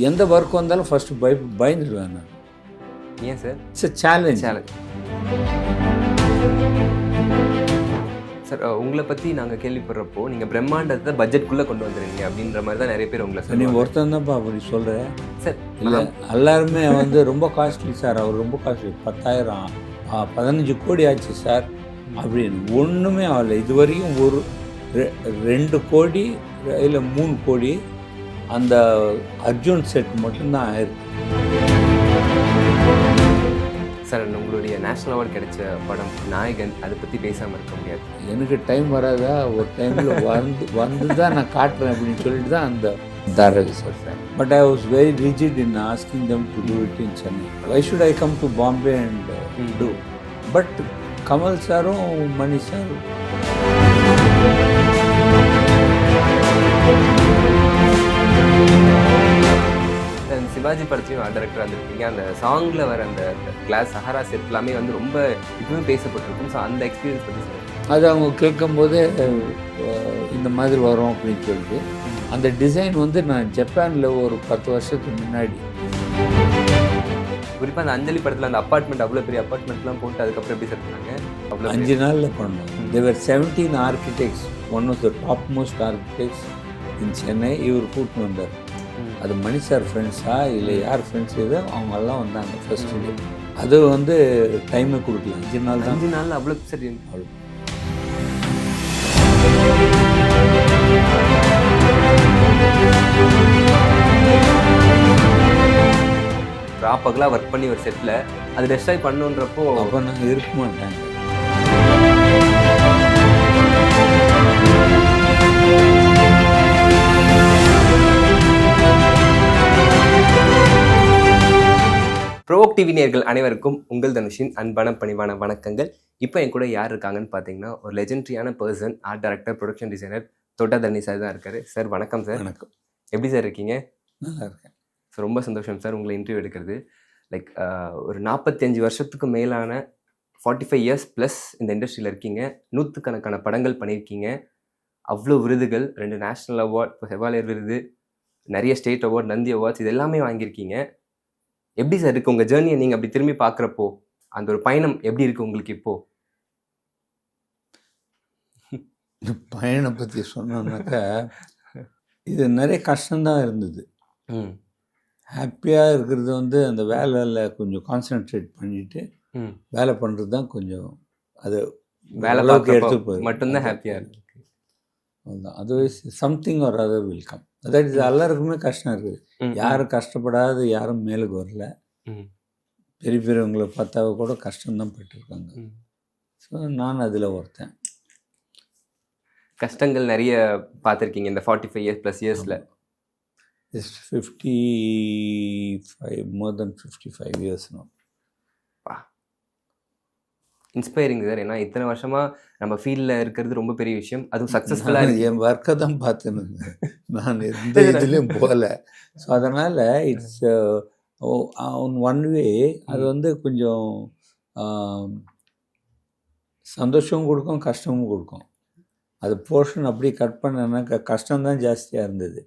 எந்த ஒர்க் வந்தாலும் ஃபஸ்ட்டு பயந்துடுவேன் நான். ஏன் சார்? It's challenge. சார் உங்களை பற்றி நாங்கள் கேள்விப்படுறப்போ நீங்கள் பிரம்மாண்டத்தை பட்ஜெட்குள்ளே கொண்டு வந்துடுங்க அப்படின்ற மாதிரி தான் நிறைய பேர் உங்களை நீ சொல்லுவாங்க. ஒருத்தன் தான்ப்பா அப்படி சொல்கிறேன் சார் இல்லை, எல்லாருமே வந்து ரொம்ப காஸ்ட்லி சார், அவர் ரொம்ப காஸ்ட்லி, 10,000 15 கோடி ஆச்சு சார் அப்படின்னு. ஒன்றுமே ஆகலை இது வரைக்கும். ஒரு 2 கோடி இல்லை 3 கோடி அந்த அர்ஜுன் செட் மட்டும்தான் ஆயிருக்கு. சார் உங்களுடைய நேஷ்னல் அவார்டு கிடைச்ச படம் நாயகன், அதை பற்றி பேசாமல் இருக்க முடியாது. எனக்கு டைம் வராதா, ஒரு டைமில் வந்து தான் நான் காட்டுறேன் அப்படின்னு சொல்லிட்டு தான் அந்த தாரக sir. But I was very rigid in asking them to do it in Chennai. Why should I come to Bombay and do? But Kamal சாரும் மணி சாரும் சிவாஜி படத்தையும் ஆர்ட் டைரக்டர் வந்திருக்கீங்க. அந்த சாங்கில் வர அந்த கிளாஸ் சஹாரா செட் எல்லாமே வந்து ரொம்ப இதுவுமே பேசப்பட்டிருக்கும். ஸோ அந்த எக்ஸ்பீரியன்ஸ் பற்றி சார். அது அவங்க கேட்கும்போதே இந்த மாதிரி வரும் அப்படின்னு சொல்லிட்டு அந்த டிசைன் வந்து நான் ஜப்பானில் ஒரு 10 வருஷத்துக்கு முன்னாடி, குறிப்பாக அந்த அஞ்சலி படத்தில் அந்த அப்பார்ட்மெண்ட், அவ்வளோ பெரிய அப்பார்ட்மெண்ட்லாம் போட்டு அதுக்கப்புறம் எப்படி சார் பண்ணாங்க? அவ்வளோ 5 நாளில் பண்ணோம். Thevar 17 architects, one of the top most architects in Chennai. இவர் கூட்டின்னு வந்தார். அது மணி சார் ஃப்ரெண்ட்ஸா இல்லை யார் ஃப்ரெண்ட்ஸ் இது, அவங்கெல்லாம் வந்தாங்க ஃபர்ஸ்ட் டே. அது வந்து டைமே கொடுக்கல, 5 நாள் தான். 5 நாளில் அவ்வளோ சரி. அவ்வளோ பகலாக ஒர்க் பண்ணி ஒரு செட்டில் அது டெஸ்ட்ராய் பண்ணுன்றப்போ அப்போ நான் இருக்க மாட்டேன். ப்ரோவோக் டிவி நேயர்கள் அனைவருக்கும் உங்கள் தனுஷின் அன்பான பணிவான வணக்கங்கள். இப்போ என் கூட யார் இருக்காங்கன்னு பார்த்தீங்கன்னா, ஒரு லெஜெண்டரியான person, art director, production designer Thotta Tharani sir தான் இருக்காரு. சார் வணக்கம் சார். வணக்கம். எப்படி சார் இருக்கீங்க? நல்லா இருக்கேன். ஸோ ரொம்ப சந்தோஷம் சார் உங்களை இன்டர்வியூ எடுக்கிறது. லைக் ஒரு 45 வருஷத்துக்கு மேலான 45 இயர்ஸ் ப்ளஸ் இந்த இண்டஸ்ட்ரியில் இருக்கீங்க. 100கணக்கான படங்கள் பண்ணியிருக்கீங்க. அவ்வளோ விருதுகள், 2 நேஷ்னல் அவார்ட், இப்போ செவாலியர் விருது, நிறைய ஸ்டேட் அவார்ட், நந்தி அவார்ட்ஸ், இது எல்லாமே வாங்கியிருக்கீங்க. எப்படி சார் இருக்குது உங்கள் ஜேர்னியை நீங்கள் அப்படி திரும்பி பார்க்குறப்போ? அந்த ஒரு பயணம் எப்படி இருக்குது உங்களுக்கு இப்போது? பயணம் பற்றி சொன்னோம்னாக்கா இது நிறைய கஷ்டம்தான் இருந்தது. ஹாப்பியாக இருக்கிறது வந்து அந்த வேலையில் கொஞ்சம் கான்சென்ட்ரேட் பண்ணிவிட்டு வேலை பண்ணுறது தான் கொஞ்சம், அது வேலை அளவுக்கு எடுத்து எடுத்து மட்டும்தான் ஹாப்பியாக இருக்குது. அதுதான். அது சம்திங் ஒரு அதர் வில் கம். அதாவது இது எல்லாருக்குமே கஷ்டம் இருக்குது. யாரும் கஷ்டப்படாத யாரும் மேலுக்கு வரல. பெரிய பெரியவங்களை பார்த்தா கூட கஷ்டம்தான் பட்டுருக்காங்க. ஸோ நான் அதில் ஒருத்தன். கஷ்டங்கள் நிறைய பார்த்துருக்கீங்க இந்த 45 இயர்ஸ் ப்ளஸ் இயர்ஸில். It's 55, more than 55 years now. Inspiring sir. ஏன்னா இத்தனை வருஷமாக நம்ம ஃபீல்டில் இருக்கிறது ரொம்ப பெரிய விஷயம். அதுவும் சக்ஸஸ்ஃபுல்லாக என் ஒர்க்கை தான் பார்த்துன்னு நான் எந்த இதுலேயும் போகல. ஸோ அதனால் இட்ஸ் ஒன் வே. அது வந்து கொஞ்சம் சந்தோஷமும் கொடுக்கும், கஷ்டமும் கொடுக்கும். அது போர்ஷன் அப்படி கட் பண்ணனாக்கா கஷ்டம்தான் ஜாஸ்தியாக இருந்தது.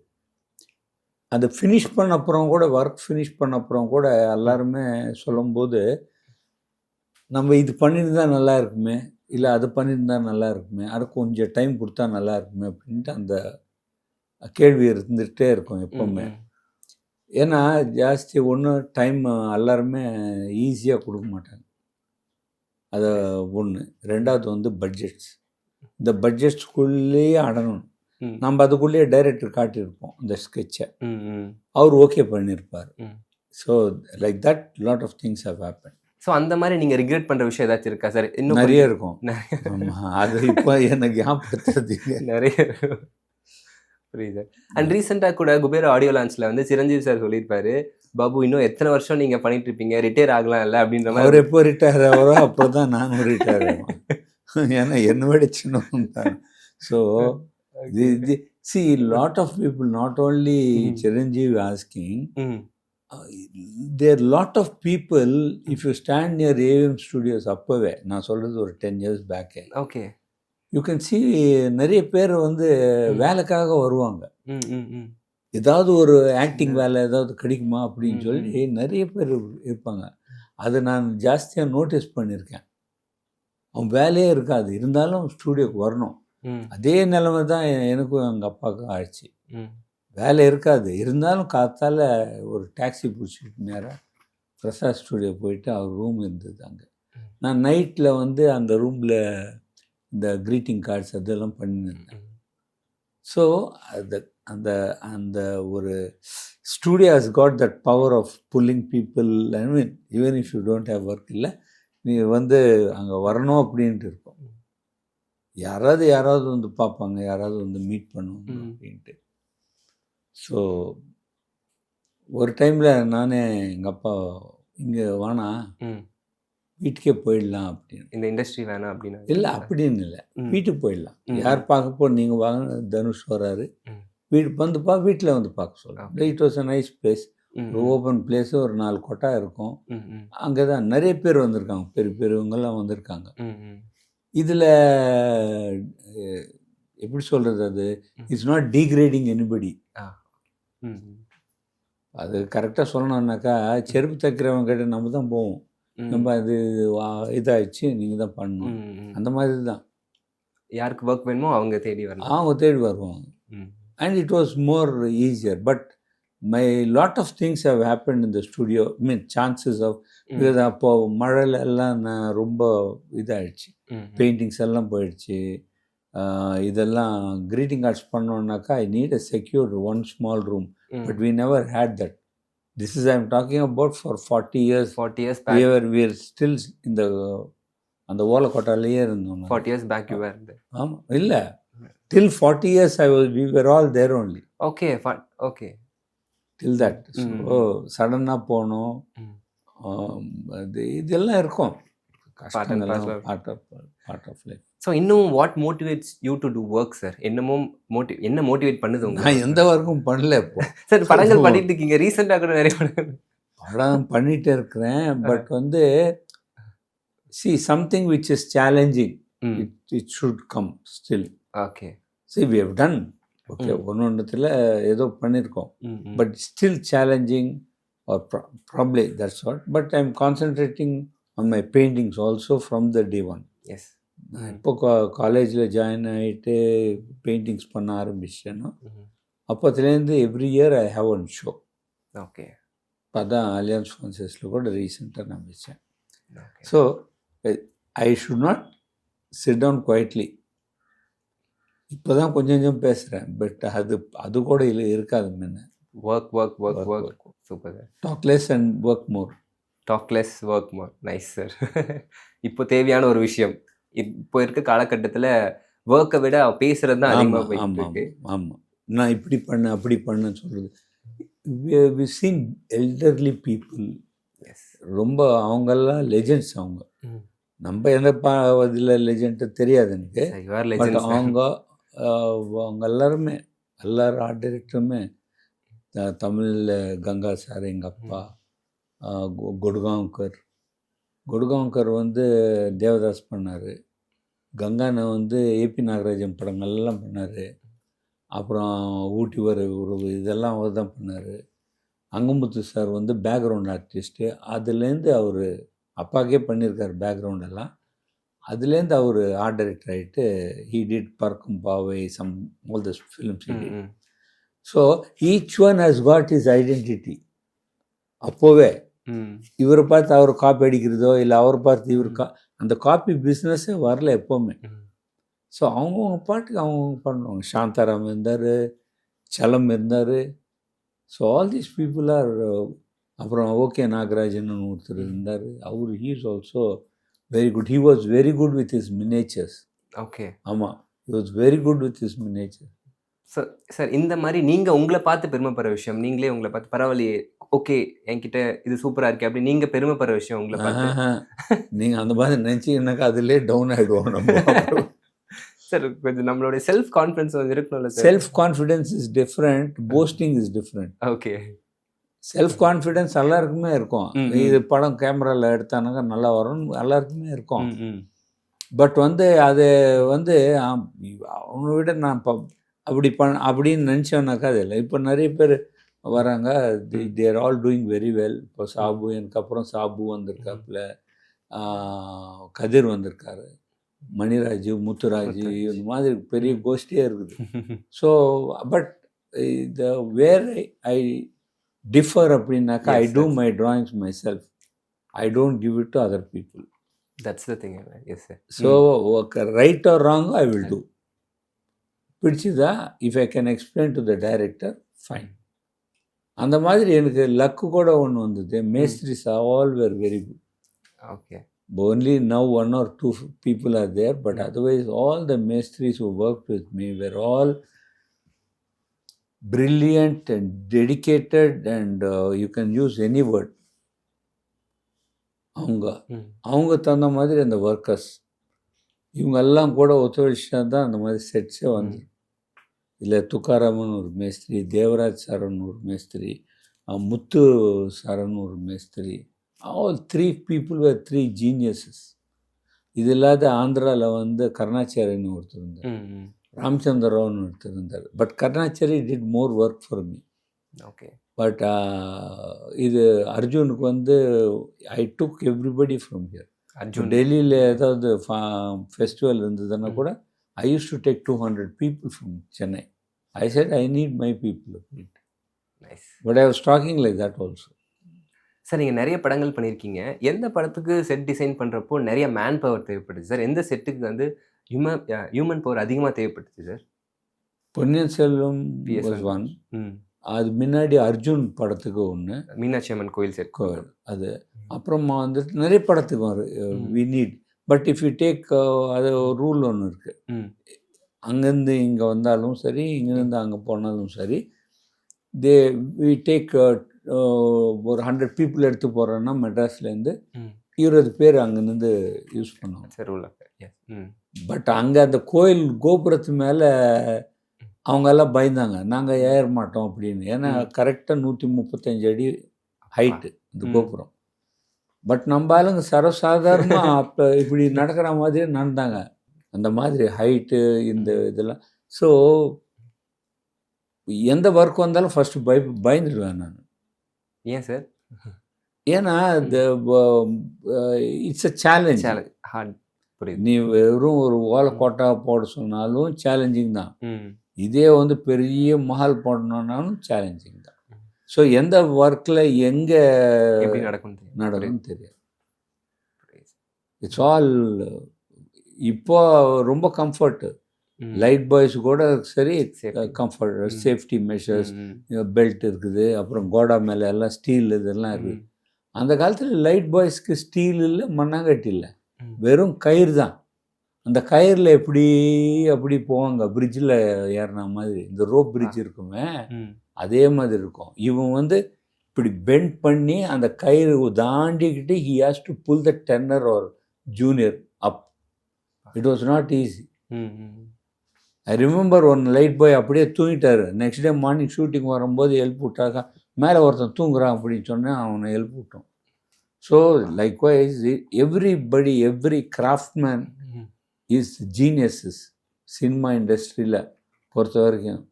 அது ஃபினிஷ் பண்ண அப்புறம் கூட, ஒர்க் ஃபினிஷ் பண்ண அப்புறம் கூட எல்லாருமே சொல்லும்போது, நம்ம இது பண்ணியிருந்தா நல்லா இருக்குமே, இல்லை அது பண்ணியிருந்தா நல்லா இருக்குமே, அது கொஞ்சம் டைம் கொடுத்தா நல்லா இருக்குமே அப்படின்ட்டு அந்த கேள்வி இருந்துகிட்டே இருக்கும் எப்போவுமே. ஏன்னா ஜாஸ்தி ஒன்று டைம் எல்லாருமே ஈஸியாக கொடுக்க மாட்டாங்க. அது ஒன்று. ரெண்டாவது வந்து பட்ஜெட்ஸ். இந்த பட்ஜெட்ஸ்குள்ளேயே அடங்கணும். நம்ம அதுக்குள்ளேயே டைரக்டர் காட்டியிருப்போம் அந்த ஸ்கெட்சை, அவர் ஓகே பண்ணியிருப்பார். So like that lot of things have happen. So அந்த மாதிரி நீங்கள் ரிக்ரெட் பண்ணுற விஷயம் ஏதாச்சும் இருக்கா சார்? இன்னும் நிறைய இருக்கும். அது இப்போ எனக்கு ஞாபகப்படுத்துறது நிறைய புரியுது சார். அண்ட் ரீசெண்டாக கூட குபேர ஆடியோ லான்ச்சில் வந்து சிரஞ்சீவி சார் சொல்லியிருப்பாரு, பாபு இன்னும் எத்தனை வருஷம் நீங்கள் பண்ணிட்டு இருப்பீங்க, ரிட்டையர் ஆகலாம் இல்லை அப்படின்ற மாதிரி. அவர் எப்போ ரிட்டையர் ஆகிறோ அப்போ தான் நானும் ரிட்டையர் ஆகும். ஏன்னா என்னை விட சின்னவன் தான். So see lot of people, not only Chiranjeev asking, there are lot of people, if you stand near AVM Studios அப்பவே நான் சொல்கிறது ஒரு 10 years back, okay, you can see நிறைய பேர் வந்து வேலைக்காக வருவாங்க. ஏதாவது ஒரு ஆக்டிங் வேலை ஏதாவது கிடைக்குமா அப்படின்னு சொல்லி நிறைய பேர் இருப்பாங்க. அதை நான் ஜாஸ்தியாக நோட்டீஸ் பண்ணியிருக்கேன். அவன் வேலையே இருக்காது, இருந்தாலும் ஸ்டூடியோக்கு வரணும். அதே நிலைமை தான் எனக்கும் எங்கள் அப்பாவுக்கும் ஆயிடுச்சு. வேலை இருக்காது, இருந்தாலும் காத்தால ஒரு டாக்ஸி பிடிச்சிட்டு நேராக பிரசாத் ஸ்டூடியோ போயிட்டு அவர் ரூம் இருந்தது அங்கே. நான் நைட்டில் வந்து அந்த ரூமில் இந்த க்ரீட்டிங் கார்ட்ஸ் அதெல்லாம் பண்ணியிருந்தேன். ஸோ அந்த அந்த ஒரு studio has got that power of pulling people. I mean even if you don't have work, இல்லை நீ வந்து அங்கே வரணும் அப்படின்ட்டு இருக்கும். யாராவது வந்து பார்ப்பாங்க, யாராவது வந்து மீட் பண்ணுவாங்க அப்படின்ட்டு. ஸோ ஒரு டைமில் நானே எங்கள் அப்பா இங்கே வானா வீட்டுக்கே போயிடலாம் அப்படின்னு. இந்த இண்டஸ்ட்ரி வேணாம் அப்படின்னு இல்லை அப்படின்னு இல்லை, வீட்டுக்கு போயிடலாம், யார் பார்க்க போ, நீங்கள் வாங்க, தனுஷ் வராரு, வீடு வந்துப்பா, வீட்டில் வந்து பார்க்க சொல்லலாம். It was a nice place, ஒரு ஓப்பன் பிளேஸு, ஒரு 4 கொட்டா இருக்கும். அங்கே தான் நிறைய பேர் வந்திருக்காங்க, பெரிய பெரியவங்கெல்லாம் வந்திருக்காங்க. இதில் எப்படி சொல்கிறது, அது இட்ஸ் நாட் டீக்ரேடிங் எனிபடி. அது கரெக்டாக சொல்லணுன்னாக்கா, செருப்பு தைக்கிறவங்க கிட்ட நம்ம தான் போவோம், நம்ம அது இதாகிடுச்சு நீங்கள் தான் பண்ணணும், அந்த மாதிரி தான். யாருக்கு ஒர்க் வேணுமோ அவங்க தேடி வரணும், அவங்க தேடி வருவாங்க. And it was more easier, but my lot of things have happened in the studio. I mean chances of, because அப்போ மழையில எல்லாம் நான் ரொம்ப இதாகிடுச்சு, பெயிண்டிங்ஸ் எல்லாம் போயிடுச்சு. இதெல்லாம் greeting cards பண்ணோன்னாக்கா I need a secured one small room, but we never had that. This is I'm talking about for 40 years back. We are still in the அந்த ஓலக்கோட்டாலேயே இருந்தோம். 40 years back you were there? ஆமாம், இல்லை, till 40 years we were all there only. Okay, okay. Till that. So சடனாக போனோம், இதெல்லாம் இருக்கும், கஷ்டங்கள்லாம் part of life. So இன்னும் what motivates you to do work, sir? என்ன மோட்டிவேட் பண்ணுது உங்களுக்கு? நான் எந்த ஒர்க்கும் பண்ணல இப்போ. சார் படங்கள் பண்ணிட்டு இருக்கீங்க, ரீசெண்டாக கூட நிறைய படம் பண்ணிகிட்டே இருக்கிறேன். பட் வந்து see something which is challenging, it should come still. Okay. See, we have done okay, ஒன்னொன்றத்தில் ஏதோ பண்ணியிருக்கோம், but still challenging or probably that's what. But I'm concentrating on my paintings also from the day one. Yes. நான் இப்போ காலேஜில் join ஆகிட்டு paintings பண்ண ஆரம்பிச்சேன்னா அப்போத்துலேருந்து every year I have one show. Okay. அதான் அலியன்ஸ் ஃப்ரான்சஸில் கூட ரீசெண்டாக நான் வச்சேன். So I should not sit down quietly. இப்போ தான் கொஞ்சம் கொஞ்சம் பேசுகிறேன், பட் அது கூட இருக்காது முன்ன. Work super sir. Talk less and work more. Talk less work more, nice sir. இப்போ தேவையான ஒரு விஷயம் இப்போ இருக்க காலகட்டத்தில் ஒர்க்கை விட பேசுகிறது தான் அதிகமாக போயிட்டு இருக்கு. ஆமாம், நான் இப்படி பண்ணேன் அப்படி பண்ணேன்னு சொல்கிறது. வி சீன் எல்டர்லி பீப்புள், ரொம்ப அவங்கெல்லாம் லெஜெண்ட்ஸ். அவங்க நம்ம எந்த இதில் லெஜெண்ட் தெரியாது எனக்கு, பட் அவங்க எல்லாருமே, எல்லாரும் ஆர்ட் டைரக்டருமே, தமிழில் கங்கா சார் எங்கள் அப்பா, கொடுகாங்கர் வந்து தேவதாஸ் பண்ணார், கங்கானை வந்து ஏபி நாகராஜன் படங்கள்லாம் பண்ணார், அப்புறம் ஊட்டி வர உறவு இதெல்லாம் அவர் தான் பண்ணார். அங்கமுத்து சார் வந்து பேக்ரவுண்ட் ஆர்டிஸ்ட்டு, அதுலேருந்து அவர் அப்பாக்கே பண்ணியிருக்கார் பேக்ரவுண்டெல்லாம், அதுலேருந்து அவர் ஆர்ட் டைரக்டர் ஆகிட்டு he did Parakkum Paavai, some all the films. So each one has got his identity. அப்போவே இவரை பார்த்து அவர் காப்பி அடிக்கிறதோ இல்லை அவரை பார்த்து இவர் அந்த காப்பி பிஸ்னஸே வரல எப்போவுமே. ஸோ அவங்கவுங்க பாட்டுக்கு அவங்கவுங்க பண்ணுவாங்க. சாந்தாராம் இருந்தார், சலம் இருந்தார். So all these people are. அப்புறம் ஓகே நாகராஜன் ஒருத்தர் இருந்தார், அவர் he is also very good. He was very good with his miniatures. Okay. ஆமாம், he was very good with his miniature. Sir இந்த மாதிரி நீங்கள் உங்களை பார்த்து பெருமைப்படுற விஷயம், நீங்களே உங்களை பார்த்து பரவாயில்லையே, ஓகே என்கிட்ட இது சூப்பராக இருக்கு அப்படி நீங்கள் பெருமைப்படுற விஷயம் உங்களை பார்த்து? நீங்கள் அந்த மாதிரி நினச்சிங்கன்னாக்கா அதுலேயே டவுன் ஆகிடுவோம் நம்ம. சார் கொஞ்சம் நம்மளுடைய செல்ஃப் கான்ஃபிடன்ஸ் வந்து இருக்கணும்ல sir? Self confidence is different, posting is different. Okay. Self confidence எல்லாருக்குமே இருக்கும். இது படம் கேமராவில் எடுத்தானாக்கா நல்லா வரும்னு எல்லாருக்குமே இருக்கும். பட் வந்து அது வந்து அவனை விட நான் அப்படின்னு நினச்சோன்னாக்கா அது இல்லை. இப்போ நிறைய பேர் வராங்க, தேர் ஆல் டூயிங் வெரி வெல். இப்போ சாபு, எனக்கு அப்புறம் சாபு வந்திருக்காப்புல, கதிர் வந்திருக்காரு, மணிராஜு, முத்துராஜு, இந்த மாதிரி பெரிய கோஷ்டியே இருக்குது. So but the where I differ அப்படின்னாக்கா, I do my drawings myself. I don't give it to other people. That's the thing. Yes sir. So right or wrong I will do. பிடிச்சதா, if I can explain to the director, fine. அந்த மாதிரி எனக்கு luck கூட ஒன்று வந்தது. மேஸ்திரிஸ் all were very good. Okay. Only now 1 or 2 people are there, but otherwise all the mestris who worked with me were all brilliant and dedicated, and you can use any word. அவங்க தகுந்த மாதிரி அந்த workers இவங்கெல்லாம் கூட ஒத்துழைச்சா தான் அந்த மாதிரி செட்ஸே வந்து. இல்லை துக்காராமன் ஒரு மேஸ்திரி, தேவராஜ் சாரன் ஒரு மேஸ்திரி, முத்து சாரன் ஒரு மேஸ்திரி. All 3 people were 3 geniuses. இது இல்லாத ஆந்திராவில் வந்து கருணாச்சாரின்னு ஒருத்தர் இருந்தார், ராமச்சந்திர ராவ்னு ஒருத்தர் இருந்தார். But Karunachari did more work for me. Okay. But இது அர்ஜுனுக்கு வந்து I took everybody from here. டெல்லியில் ஏதாவது ஃபெஸ்டிவல் இருந்ததுன்னா கூட I used to take 200 people from Chennai. I said I need my people அப்படின்ட்டு. But I was talking like that also. Sir, நீங்கள் நிறைய படங்கள் பண்ணியிருக்கீங்க. எந்த படத்துக்கு செட் டிசைன் பண்ணுறப்போ நிறைய மேன் பவர் தேவைப்பட்டுச்சு சார்? எந்த செட்டுக்கு வந்து ஹியூமன் பவர் அதிகமாக தேவைப்பட்டுச்சு sir? Ponniyin Selvam was one. அது முன்னாடி அர்ஜுன் படத்துக்கு ஒன்று, மீனாட்சி அம்மன் கோயில் செட் கோவில் அது. அப்புறமா வந்துட்டு நிறைய படத்துக்கு வரும் we need. But if you take, அது ஒரு ரூல் ஒன்று இருக்குது. அங்கேருந்து இங்கே வந்தாலும் சரி, இங்கேருந்து அங்கே போனாலும் சரி, வி டேக் ஒரு 100 people எடுத்து போகிறோன்னா மெட்ராஸ்லேருந்து 20 பேர் அங்கேருந்து யூஸ் பண்ணுவாங்க. பட் அங்கே அந்த கோயில் கோபுரத்து மேலே அவங்கெல்லாம் பயந்தாங்க, நாங்கள் ஏற மாட்டோம் அப்படின்னு. ஏன்னா கரெக்டாக 135 அடி ஹைட்டு இந்த கோபுரம். பட் நம்ம ஆளுங்க சர்வசாதாரணமாக அப்போ இப்படி நடக்கிற மாதிரியே நடந்தாங்க. அந்த மாதிரி ஹைட்டு இந்த இதெல்லாம். ஸோ எந்த ஒர்க் வந்தாலும் ஃபஸ்ட்டு பயந்துடுவேன் நான். ஏன் சார்? ஏன்னா இட்ஸ் அ சேலஞ்ச். நீ வெறும் ஒரு ஓலை கோட்டா போட சொன்னாலும் சேலஞ்சிங் தான். இதே வந்து பெரிய மஹால் போடணுன்னாலும் சேலஞ்சிங் தான். ஸோ எந்த ஒர்க்கில் எங்கே நடக்கும்னு தெரியாது. இட்ஸ் ஆல் இப்போ ரொம்ப கம்ஃபர்ட்டு. லைட் பாய்ஸ் கூட சரி, கம்ஃபர்ட், சேஃப்டி மெஷர்ஸ், பெல்ட் இருக்குது, அப்புறம் கோடா மேலே எல்லாம் ஸ்டீல் இதெல்லாம் இருக்குது. அந்த காலத்தில் லைட் பாய்ஸ்க்கு ஸ்டீல் இல்லை, மண்ணாங்கட்டி இல்லை, வெறும் கயிறு தான். அந்த கயிறில் அப்படி போவாங்க, பிரிட்ஜில் ஏறின மாதிரி. இந்த ரோப் பிரிட்ஜ் இருக்குமே அதே மாதிரி இருக்கும். இவன் வந்து இப்படி பெண்ட் பண்ணி அந்த கயிறு தாண்டிக்கிட்டு he has to pull the tender or junior up. It was not easy. I remember one light boy அப்படியே தூங்கிட்டாரு. நெக்ஸ்ட் டே மார்னிங் ஷூட்டிங் வரும்போது எழுப்பி விட்டாக்கா, மேலே ஒருத்தன் தூங்குறான் அப்படின்னு சொன்னேன், அவனை எழுப்பி விட்டோம். So likewise everybody, every craftsman is geniuses. Cinema இண்டஸ்ட்ரியில் பொறுத்த வரைக்கும்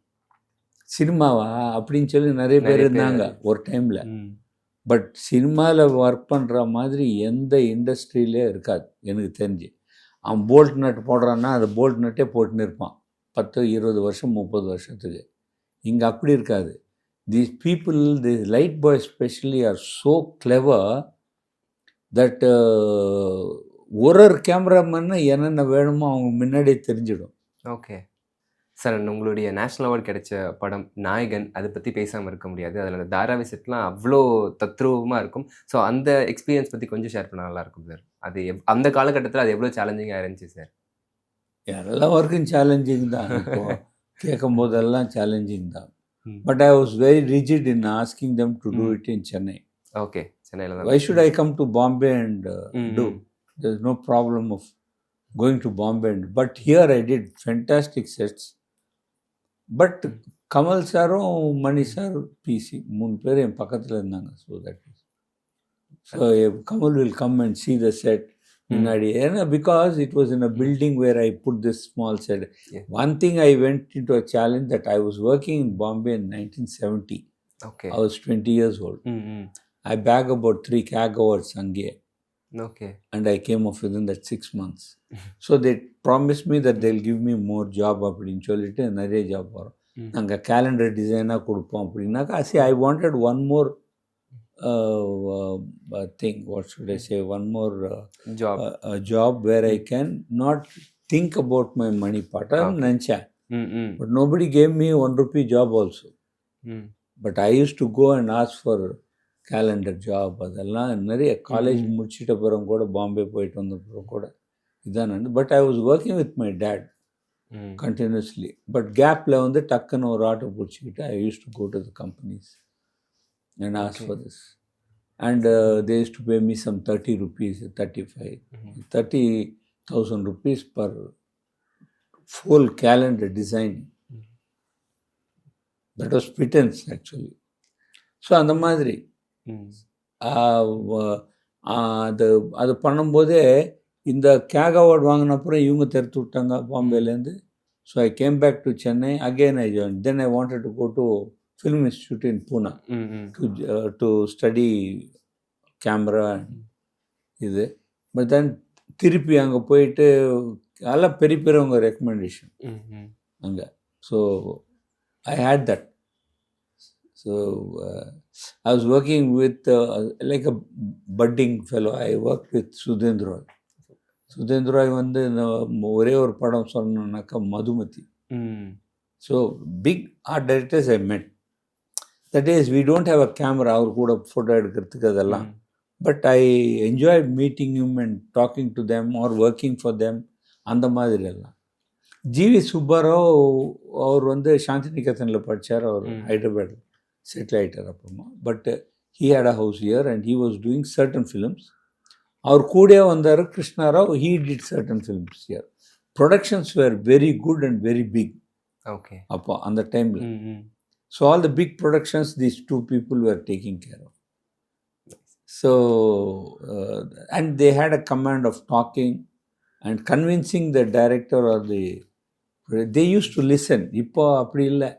சினிமாவா அப்படின்னு சொல்லி நிறைய பேர் இருந்தாங்க ஒரு டைமில். பட் சினிமாவில் ஒர்க் பண்ணுற மாதிரி எந்த இண்டஸ்ட்ரியிலே இருக்காது எனக்கு தெரிஞ்சு. அவன் போல்ட் நட் போடுறான்னா அந்த போல்ட் நட்டே போட்டுன்னு இருப்பான் 10, 20 வருஷம், 30 வருஷத்துக்கு. இங்கே அப்படி இருக்காது. These people, the light boy specially are so clever that ஒரு கேமராமேன்னு என்னென்ன வேணுமோ அவங்க முன்னாடியே தெரிஞ்சிடும். ஓகே சார், உங்களுடைய நேஷ்னல் அவார்டு கிடைச்ச படம் நாயகன், அதை பற்றி பேசாமல் இருக்க முடியாது. அதில் அந்த தாராவி செட்லாம் அவ்வளோ தத்ரூபமாக இருக்கும். ஸோ அந்த எக்ஸ்பீரியன்ஸ் பற்றி கொஞ்சம் ஷேர் பண்ண நல்லாயிருக்கும் சார். அது அந்த காலகட்டத்தில் அது எவ்வளோ சேலஞ்சிங்காக இருந்துச்சு சார்? எல்லா ஒர்க்கும் சேலஞ்சிங் தான். இப்போ கேட்கும் போதெல்லாம் சேலஞ்சிங் தான். But I was very rigid in asking them to do it in Chennai. Okay, சென்னையில் தான். Why should I come to Bombay and do? There is no problem of going to Bombay and. But here I did fantastic sets. But Kamal சாரும் Mani sir, PC 3 பேர் என் பக்கத்தில் இருந்தாங்க. So that is, so Kamal will come and see the set முன்னாடி ஏன்னா because it was in a building where I put this small set. Yeah. One thing I went in to a challenge that I was working in Bombay in 1970. Okay. I was 20 years old. I bagged about 3 CAG awards அங்கே. Okay. And I came off within that 6 months. So they promised me that they'll give me more job அப்படின்னு சொல்லிட்டு நிறைய job வரும். நாங்கள் calendar டிசைனாக கொடுப்போம் அப்படின்னாக்கா I wanted one more thing, what should I say, one more job. job where I can not think about my money part. நினச்சேன். But nobody gave me 1 rupee job also. But I used to go and ask for calendar job. அதெல்லாம் நிறைய college முடிச்சிட்ட பிறகு கூட பாம்பே போயிட்டு வந்த பிறகு கூட இதான் நான். But I was working with my dad continuously. But கேப்பில் வந்து டக்குன்னு ஒரு ஆட்டோ பிடிச்சிக்கிட்டு I used to go to the companies and ask for this. And they used to pay me some 30 rupees, 30,000 rupees per full calendar design. That was pittance actually. So அந்த மாதிரி அது பண்ணும்போதே இந்த கேக் அவார்ட் வாங்கின அப்புறம் இவங்க தெரித்து விட்டாங்க பாம்பேலேருந்து. So I came back to Chennai again. I join. Then I wanted to go to film institute in Poona to study camera இது. பட் தென் திருப்பி அங்கே போயிட்டு எல்லாம் பெரிய பெரியவங்க ரெக்கமெண்டேஷன் அங்கே. So I hate that. So I was working with like a budding fellow. I worked with Sudhendra Roy. Sudhendra Roy வந்து ஒரே ஒரு படம் சொன்னாக்கா Madhumathi. So big art directors I met. That is, we don't have a camera. அவர் கூட photo எடுக்கிறதுக்கு அதெல்லாம். But I enjoyed meeting him and talking to them or working for them. அந்த மாதிரி எல்லாம். ஜிவி சுப்பராவ் அவர் வந்து சாந்திநிகேதனில் படித்தார். அவர் ஹைதராபாத் செட்டில் ஆகிட்டார் அப்புறமா. But he had a house here and he was doing certain films. அவர் கூட வந்தார் Krishnarao. He did certain films here. Productions were very good and very big. Okay. அப்போ அந்த டைமில். So all the big productions these 2 people were taking care of. So and they had a command of talking and convincing the director or they used to listen. இப்போ அப்படி இல்லை.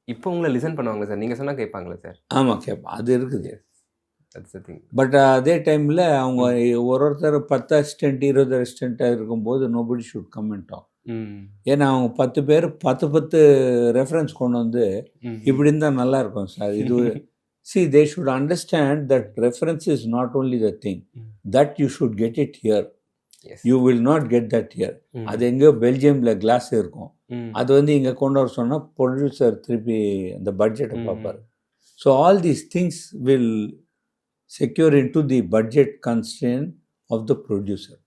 இப்போ உங்களை listen பண்ணுவாங்க sir. நீங்கள் சொன்னால் கேட்பாங்களா சார்? ஆமாம், கேட்பான். அது இருக்குது. திங். பட் அதே டைமில் அவங்க ஒருத்தர் 10 அசிஸ்டன்ட் 20 அசிஸ்டண்ட்டாக இருக்கும்போது nobody should come and talk. ஏன்னா அவங்க 10 பேர் 10 ரெஃபரன்ஸ் கொண்டு வந்து இப்படி இருந்தால் நல்லா இருக்கும் சார். இது see, they should understand that reference is not only the thing that you should get it here. Yes. You will not get that here. அது எங்கேயோ பெல்ஜியமில் கிளாஸ் இருக்கும். அது வந்து இங்கே கொண்டு வர சொன்னால் ப்ரொடியூசர் திருப்பி அந்த பட்ஜெட்டை பார்ப்பார். So all these things will secure in to the budget constraint of the producer.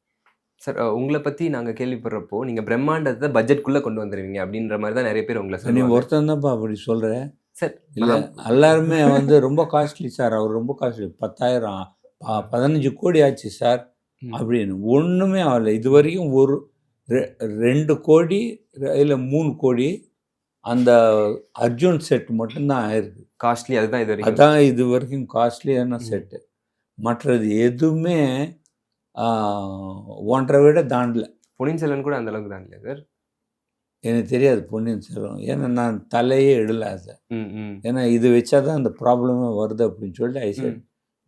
Sir உங்களை பற்றி நாங்கள் கேள்விப்படுறப்போ நீங்கள் பிரம்மாண்டத்தை பட்ஜெட்குள்ளே கொண்டு வந்துடுவீங்க அப்படின்ற மாதிரி தான் நிறைய பேர் உங்களை நீ சொல்லுவாங்க. ஒருத்தன் தான்ப்பா அப்படி சொல்கிறேன். சார் இல்லை, எல்லாருமே வந்து ரொம்ப காஸ்ட்லி சார், அவர் ரொம்ப காஸ்ட்லி, 10,000 15 கோடி ஆச்சு சார் அப்படின்னு. ஒன்றுமே ஆகலை இது வரைக்கும். ஒரு 2 கோடி இல்லை 3 கோடி அந்த அர்ஜுன் செட் மட்டும்தான் ஆயிருக்கு காஸ்ட்லி. அதுதான் இது வரைக்கும். அதான் இது வரைக்கும் காஸ்ட்லியான செட்டு. மற்றது எதுவுமே 1.5 விட தாண்டல. பொன்னியின் செல்வன் கூட அந்த அளவுக்கு தான் இல்லையா சார்? எனக்கு தெரியாது பொன்னியின் செல்வன். ஏன்னா நான் தலையே இடல அதை. ஏன்னா இது வச்சாதான் அந்த ப்ராப்ளமே வருது அப்படின்னு சொல்லிட்டு ஐ செட்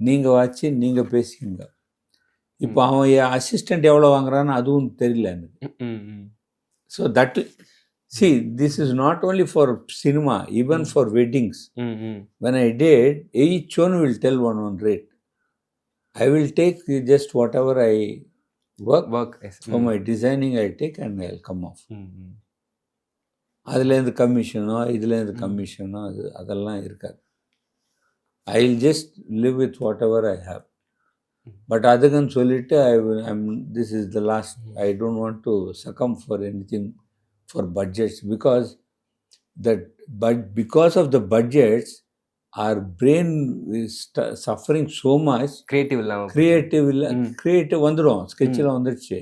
நீங்கள் வச்சு நீங்கள் பேசிக்கிங்க. இப்போ அவன் அசிஸ்டண்ட் எவ்வளோ வாங்குறான்னு அதுவும் தெரியல எனக்கு. So that see, this is not only for cinema, even for weddings. When I did, each one will tell one rate. I will take just whatever I work for my designing I take and I'll come off. அதுலேருந்து கமிஷனோ இதுலேருந்து கமிஷனோ அதெல்லாம் இருக்காது. I will just live with whatever I have. But அதுக்குன்னு சொல்லிட்டு this is the last. I don't want to succumb for anything for budgets because of the budgets our brain is suffering so much. creative வந்துடும், ஸ்கெட்சில் வந்துடுச்சு.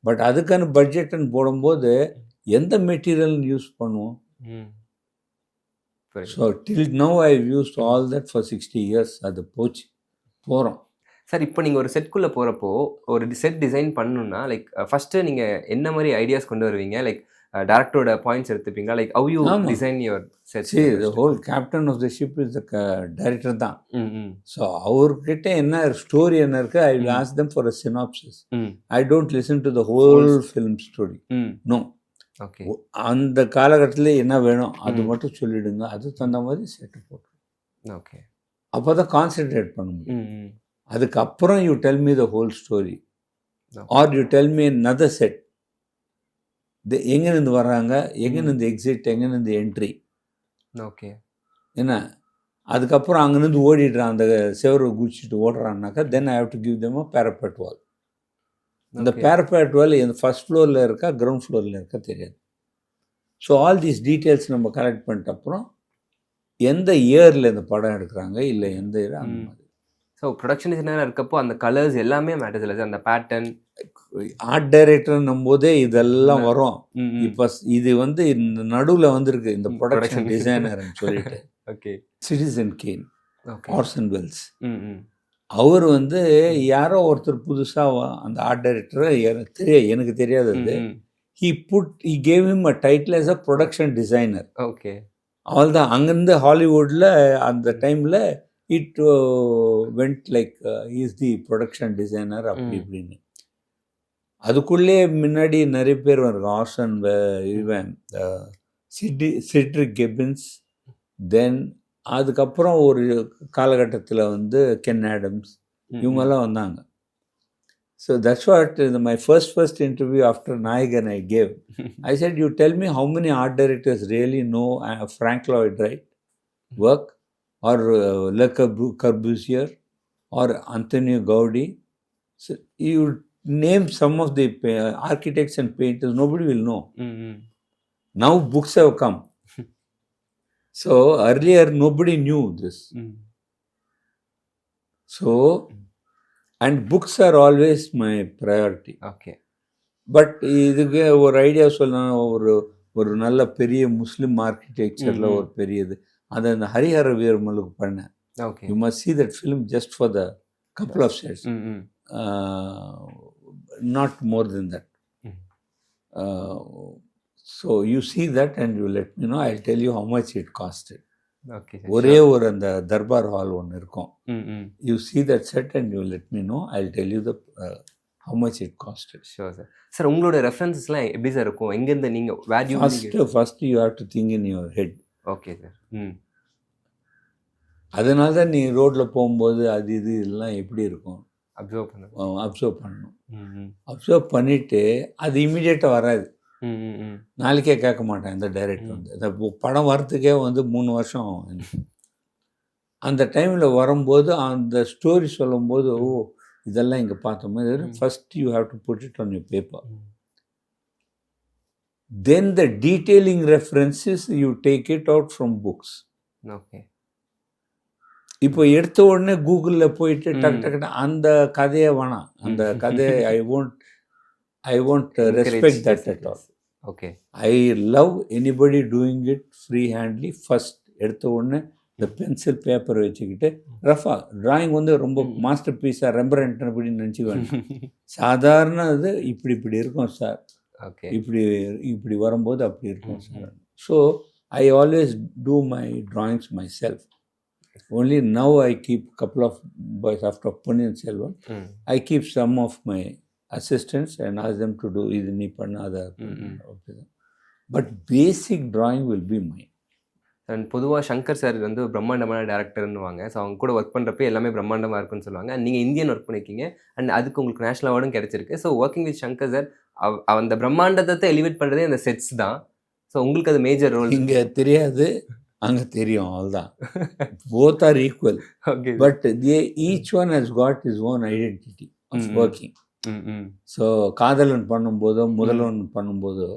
But அதுக்கான பட்ஜெட்னு போடும்போது எந்த material use பண்ணுவோம்? So till now I have used all that for 60 years. அது போச்சு போகிறோம். Sir இப்போ நீங்கள் ஒரு செட்குள்ளே போகிறப்போ ஒரு செட் டிசைன் பண்ணணும்னா லைக் ஃபஸ்ட்டு நீங்கள் என்ன மாதிரி ஐடியாஸ் கொண்டு வருவீங்க? லைக் டேரக்டரோட பாயிண்ட்ஸ் எடுத்துப்பீங்களா? லைக் ஹவ் யூ ஆமா. Design your set? See, the whole captain of the ship is the director தான். ம் ம் ஸோ அவர்கிட்ட என்ன ஸ்டோரி என்ன இருக்கு, ஐ will ask them for a synopsis. ம் I don't listen to the whole film story. ம் No. ஓகே அந்த காலகட்டத்தில் என்ன வேணும் அது மட்டும் சொல்லிடுங்க, அதுக்கு தகுந்த மாதிரி செட்டு போட்டு ஓகே அப்போ தான் கான்சென்ட்ரேட் பண்ண முடியும். ம் ம் அதுக்கப்புறம் you tell me the whole story Okay. Are you tell me another set. எங்கேருந்து வர்றாங்க, எங்கேருந்து எக்ஸிட், எங்கேருந்து என்ட்ரி, ஓகே என்ன அதுக்கப்புறம் அங்கேருந்து ஓடிடுறான், அந்த செவரை குதிச்சுட்டு ஓடுறான்னாக்கா then I have to give them a parapet wall. அந்த parapet wall இந்த ஃபர்ஸ்ட் ஃப்ளோரில் இருக்கா கிரவுண்ட் ஃப்ளோரில் இருக்கா தெரியாது. ஸோ ஆல் தீஸ் டீட்டெயில்ஸ் நம்ம கலெக்ட் பண்ணிட்ட அப்புறம் எந்த இயரில் இந்த படம் எடுக்கிறாங்க, இல்லை எந்த இயர், அந்த மாதிரி. ஸோ ப்ரொடக்ஷன் டிசைனராக இருக்கப்போ அந்த கலர்ஸ் எல்லாமே மேட்டர்ஸ் இல்லை சார், அந்த பேட்டர்ன். ஆர்ட் டைரக்டர்னும் போதே இதெல்லாம் வரும். இப்போ இது வந்து இந்த நடுவில் வந்திருக்கு இந்த ப்ரொடக்ஷன் டிசைனர்னு சொல்லிட்டு. Okay citizen can, okay ஆர்சன் Wells, ம் ம் அவர் வந்து யாரோ ஒருத்தர் புதுசாக அந்த ஆர்ட் டைரக்டரை எனக்கு தெரியாது அது. he gave him a title as a production designer. Okay அவள் தான் அங்கேருந்து ஹாலிவுட்டில் அந்த டைமில் it went like is the production designer அப்படி இப்படின்னு. அதுக்குள்ளே முன்னாடி நிறைய பேர் வருங்க, ஆர்சன் இவன் சிட்ரிக் கெபின்ஸ், தென் அதுக்கப்புறம் ஒரு காலகட்டத்தில் வந்து கென் ஆடம்ஸ், இவங்கெல்லாம் வந்தாங்க. So that's what my first interview after Nayagan I gave. I said, you tell me how many art directors really know Frank Lloyd Wright work, or Le Corbusier, or Antonio Gaudi. So you name some of the architects and painters, nobody will know. Now books have come. So earlier nobody knew this. So and books are always my priority. Okay but இதுக்கு ஒரு idea சொல்லணும், ஒரு நல்ல பெரிய முஸ்லீம் ஆர்கிடெக்சரில் ஒரு பெரியது, அதை அந்த ஹரிஹர வீரமலுக்கு பண்ணேன். Okay you must see that film just for the couple of sets, not more than that. So you see that and you let me know, I'll tell you how much it costed. Okay ஒரே ஒரு அந்த Darbar hall ஒன்று இருக்கும், ம் you see that set and you let me know, I'll tell you the how much it costed. Sure sir. Sir உங்களோட ரெஃபரன்சஸ்லாம் எப்படி sir இருக்கும்? எங்கேருந்து நீங்கள் value? First you have to think in your head. Okay sir. அதனால தான் நீ ரோட்டில் போகும்போது அது இது இதெல்லாம் எப்படி இருக்கும் அப்சர்வ் பண்ணணும். ம் அப்சர்வ் பண்ணிவிட்டு அது இமீடியட்டாக வராது, ம் நாளைக்கே கேட்க மாட்டேன். இந்த டைரக்டர் வந்து இந்த படம் வரத்துக்கே வந்து 3 வருஷம் ஆகும் எனக்கு. அந்த டைமில் வரும்போது அந்த ஸ்டோரி சொல்லும்போது, ஓ இதெல்லாம் இங்கே பார்த்தோமே, first you have to put it on your paper. Then the detailing references you take it out from books. Okay இப்போ எடுத்த உடனே கூகுளில் போயிட்டு டக் டக்கு அந்த கதையை வேணாம், அந்த கதையை I won't respect that at all. Okay. I love anybody doing it free-handly. First எடுத்த உடனே இந்த பென்சில் பேப்பர் வச்சுக்கிட்டு ரஃபா டிராயிங் வந்து ரொம்ப மாஸ்டர் பீஸாக ரெம்பரண்ட் அப்படின்னு நினச்சிக்குவேன். சாதாரண இது இப்படி இருக்கும் சார், Okay. இப்படி வரும்போது அப்படி இருக்கும் sir. So I always do my drawings myself. Only now I keep a couple of boys after Ponniyin Selvan. I keep some of my assistants and ask them to do இது நீ பண்ண அதை. But basic drawing will be mine. And பொதுவாக Shankar sir வந்து பிரம்மாண்டமான டேரக்டர்னுவாங்க. So அவங்க கூட work பண்ணுறப்ப எல்லாமே பிரம்மாண்டமாக இருக்குன்னு சொல்லுவாங்க. அண்ட் நீங்கள் இந்தியன் ஒர்க் பண்ணியிருக்கீங்க அண்ட் அதுக்கு உங்களுக்கு நேஷனல் அவார்டும் கிடச்சிருக்கு. So working with Shankar sir அந்த பிரம்மாண்டத்தை எலிவேட் பண்ணுறதே அந்த செட்ஸ் தான். ஸோ உங்களுக்கு அது மேஜர் ரோல். இங்கே தெரியாது, அங்கே தெரியும், அவ்வளோதான். Both are equal. Okay. But each one has got his own identity of working. So காதலன் பண்ணும்போதோ முதல்வன் பண்ணும்போதோ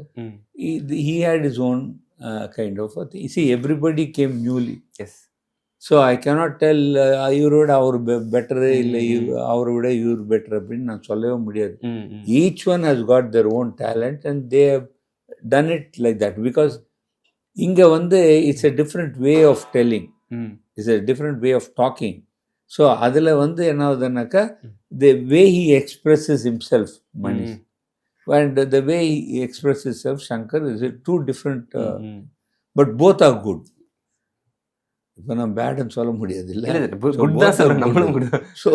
he had his own kind of a thing. See, everybody came newly. Yes. So I cannot tell இவரோட அவர் better இல்லை அவரை விட இவர் better அப்படின்னு நான் சொல்லவே முடியாது. Each one has got their own talent and they have done it like that because இங்கே வந்து it's a different way of telling. It's a different way of talking. So அதில் வந்து என்ன ஆகுதுன்னாக்கா the way he expresses himself Mani and the way he expresses self Shankar is too different but both are good. இப்போ நான் பேடுன்னு சொல்ல முடியாது இல்லை. So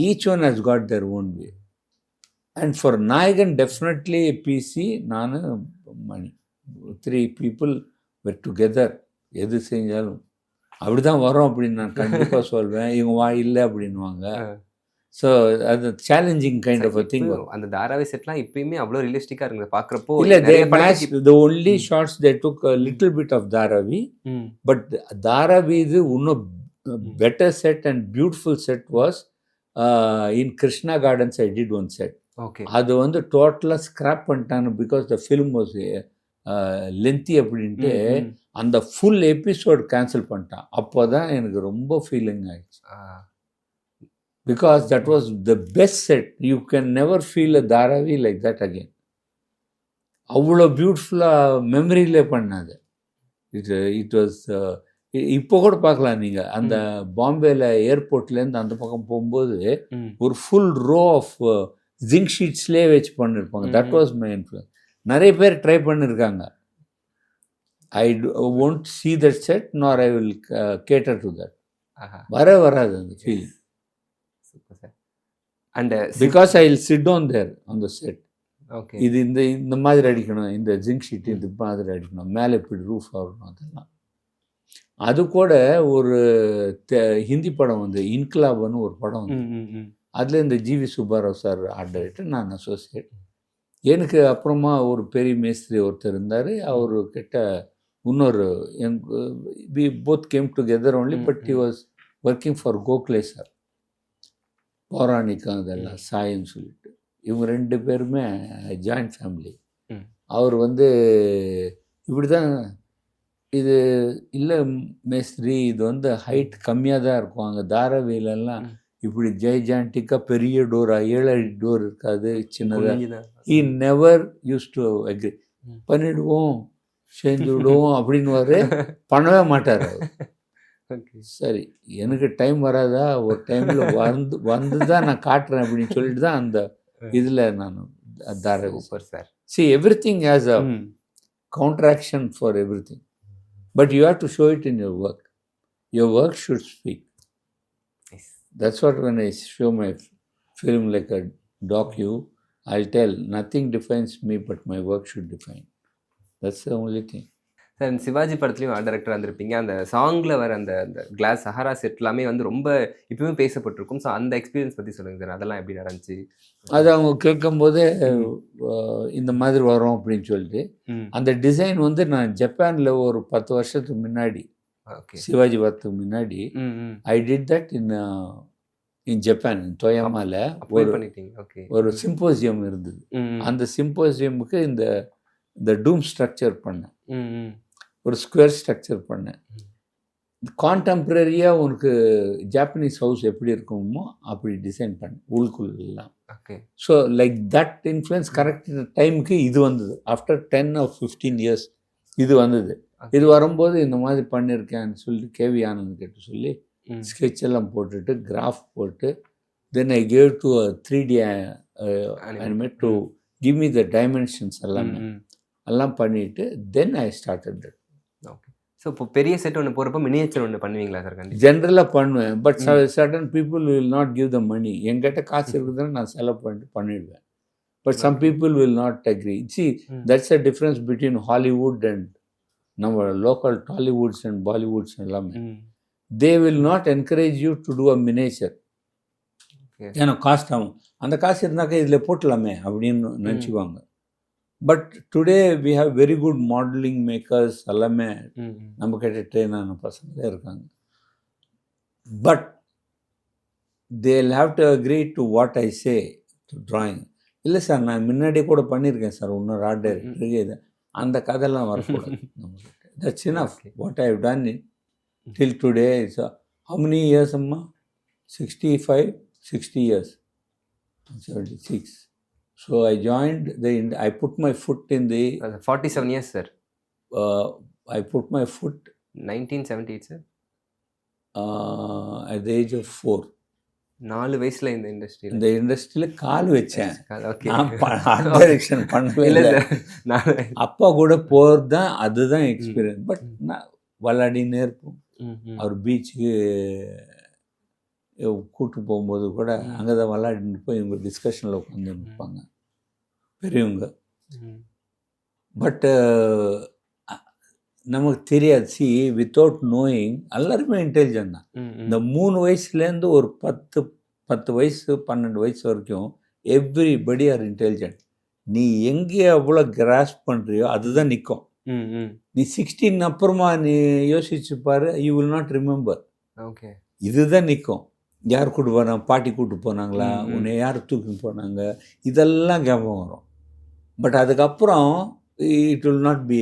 each one has got their own way. And for Nayakan definitely PC நான் மணி 3 people were டுகெதர். எது செஞ்சாலும் அப்படி தான் வரும் அப்படின்னு நான் கண்டிப்பாக சொல்வேன். இவங்க இல்லை அப்படின்வாங்க. ஸோ அது challenging kind of a thing. அந்த தாராவி செட்லாம் இப்பயுமே அவ்வளோ ரியலிஸ்டிக்காக இருக்குது பார்க்குறப்போ. இல்லை, the only shots they took little bit of Dharavi. But Dharavi இது இன்னும் better set and beautiful set was in Krishna gardens. I did one set. Okay. அது வந்து டோட்டலாக ஸ்க்ராப் பண்ணிட்டாங்க because the film was lengthy அப்படின்ட்டு அந்த ஃபுல் எபிசோட் கேன்சல் பண்ணிட்டான். அப்போ தான் எனக்கு ரொம்ப ஃபீலிங் ஆயிடுச்சு. Because that was the best set. You can never feel a Dharavi like that again. அவ்வளோ பியூட்டிஃபுல்லாக மெமரியிலே பண்ணாது. இட் வாஸ் இப்போ கூட பார்க்கலாம் நீங்கள் அந்த பாம்பேல ஏர்போர்ட்லேருந்து அந்த பக்கம் போகும்போது ஒரு ஃபுல் ரோ ஆஃப் ஜிங்க் ஷீட்ஸ்லேயே வச்சு பண்ணியிருப்பாங்க. That was my influence. நிறைய பேர் ட்ரை பண்ணியிருக்காங்க. ஐ won't see that set nor I will cater to that. வராது அந்த feeling. And because I will sit down there on the set. Okay. இது இந்த மாதிரி அடிக்கணும், இந்த ஜிங்க் ஷீட் இது மாதிரி அடிக்கணும், மேலே இப்படி ரூஃப் ஆகணும். அதெல்லாம் அது கூட ஒரு ஹிந்தி படம் வந்து இன்கிலாப்னு ஒரு படம் வந்து அதில் இந்த GV Subbarao sir art director, நான் அசோசியேட். எனக்கு அப்புறமா ஒரு பெரிய மேஸ்திரி ஒருத்தர் இருந்தார். அவர்கிட்ட இன்னொரு we both came together only. But he was working for Gokhale sir, பௌராணிக்கம் அதெல்லாம் சாயின்னு சொல்லிட்டு. இவங்க 2 பேருமே ஜாயிண்ட் ஃபேமிலி. அவர் வந்து இப்படி தான் இது இல்லை மேஸ்திரி, இது வந்து ஹைட் கம்மியாக தான் இருக்கும். அங்கே தாராவிலெல்லாம் இப்படி ஜெய்ஜாண்டிக்காக பெரிய டோர் 7 அடி டோர் இருக்காது, சின்னதாக. He never use to agree. பண்ணிவிடுவோம், செஞ்சு விடுவோம் அப்படின்னு பண்ணவே மாட்டார். சரி, எனக்கு டைம் வராதா, ஒரு டைமில் வந்து தான் நான் காட்டுறேன் அப்படின்னு சொல்லிட்டு தான் அந்த இதில் நான் Dharavi sir. See everything has a counteraction for everything. But you have to show it in your work. Your work should speak. That's what when I show my film like a docu, I'll tell nothing defines me but my work should define. That's the only thing. Sir, Sivaji படத்துலையும் art டைரக்டராக இருந்திருப்பீங்க. அந்த சாங்கில் வர அந்த class Sahara set எல்லாமே வந்து ரொம்ப இப்பவுமே பேசப்பட்டிருக்கும். ஸோ அந்த எக்ஸ்பீரியன்ஸ் பற்றி சொல்லுங்கள் சார். அதெல்லாம் எப்படி நடந்துச்சு? அது அவங்க கேட்கும்போதே இந்த மாதிரி வரும் அப்படின்னு சொல்லிட்டு அந்த டிசைன் வந்து நான் ஜப்பானில் ஒரு 10 வருஷத்துக்கு முன்னாடி, சிவாஜி வரத்துக்கு முன்னாடி I did that in Japan, டொயாமால ஒரு சிம்போசியம் இருந்தது. அந்த சிம்போசியமுக்கு இந்த டூம் ஸ்ட்ரக்சர் பண்ணேன், ஒரு ஸ்கொயர் ஸ்ட்ரக்சர் பண்ணேன். கான்டெம்பரரியாக உனக்கு ஜாப்பனீஸ் ஹவுஸ் எப்படி இருக்குமோ அப்படி டிசைன் பண்ணேன் உள்குள்ளெல்லாம். So like that influence correct டைமுக்கு இது வந்தது. ஆஃப்டர் 10 or 15 years இது வந்தது. இது வரும்போது இந்த மாதிரி பண்ணியிருக்கேன்னு சொல்லி கேவி ஆனந்த் கிட்ட சொல்லி ஸ்கெட்ச் எல்லாம் போட்டுட்டு கிராஃப் போட்டு then I gave to 3D animate to give me the dimensions எல்லாம் பண்ணிவிட்டு then I started. Okay. So இப்போ பெரிய செட் ஒன்று போகிறப்ப மினியேச்சர் ஒன்று பண்ணுவீங்களா சார்? கண்டிப்பாக ஜென்ரலாக பண்ணுவேன். But certain people will not give the money. என்கிட்ட காசு இருக்குதுன்னு நான் செலவு பண்ணிடுவேன். But some people will not agree. See that's a difference between Hollywood and நம்ம லோக்கல் டாலிவுட்ஸ் அண்ட் பாலிவுட்ஸ் எல்லாமே. They will not encourage you to do a miniature. ஏன்னா cost ஆகும். அந்த காசு இருந்தாக்கா இதில் போட்டலாமே அப்படின்னு நினச்சிக்குவாங்க. But today we have very good modelling makers எல்லாமே நம்ம கிட்ட ட்ரெயின் ஆன பசங்களே இருக்காங்க. But they will have to agree to what I say to drawing. இல்லை சார், நான் முன்னாடி கூட பண்ணியிருக்கேன் சார், இன்னொரு ஆர்ட் டைரக்டருக்கு இது அந்த கதையெல்லாம் வரக்கூடாது நம்மக்கிட்ட. That's enough what I have done it till today. It's how many years amma? 65, 60 years, 76. So I joined I put my foot in the 47 years sir. I put my foot 1978 sir. at the age of 4. 4 வயசுல இந்த இண்டஸ்ட்ரியில் இந்த இண்டஸ்ட்ரியில் கால் வச்சேன். Okay நான் art direction பண்ணவே இல்லை இல்லை. சார் நான் அப்பா கூட போகிறது தான், அதுதான் எக்ஸ்பீரியன்ஸ். பட் நான் விளையாடினே இருப்போம். அவர் பீச்சுக்கு கூட்டு போகும்போது கூட அங்கே தான் விளையாடிட்டு போய் இவங்க டிஸ்கஷனில் உட்காந்து நிற்பாங்க பெரியவங்க. பட் நமக்கு தெரியாது. சி வித்தவுட் நோயிங் எல்லாருமே இன்டெலிஜென்ட் தான். இந்த 3 வயசுலேருந்து ஒரு 10 வயசு 12 வயசு வரைக்கும் எவ்ரிபடி ஆர் இன்டெலிஜென்ட். நீ எங்கே எவ்வளோ கிராஸ் பண்ணுறியோ அதுதான் நிற்கும். நீ 16 அப்புறமா நீ யோசிச்சு பாரு, you will not remember. Okay இதுதான் நிற்கும். யார் கூட்டு போனாங்க, பாட்டி கூட்டு போனாங்களா, உன்னை யார் தூக்கி போனாங்க, இதெல்லாம் ஞாபகம் வரும். பட் அதுக்கப்புறம் இட் வில் நாட் பி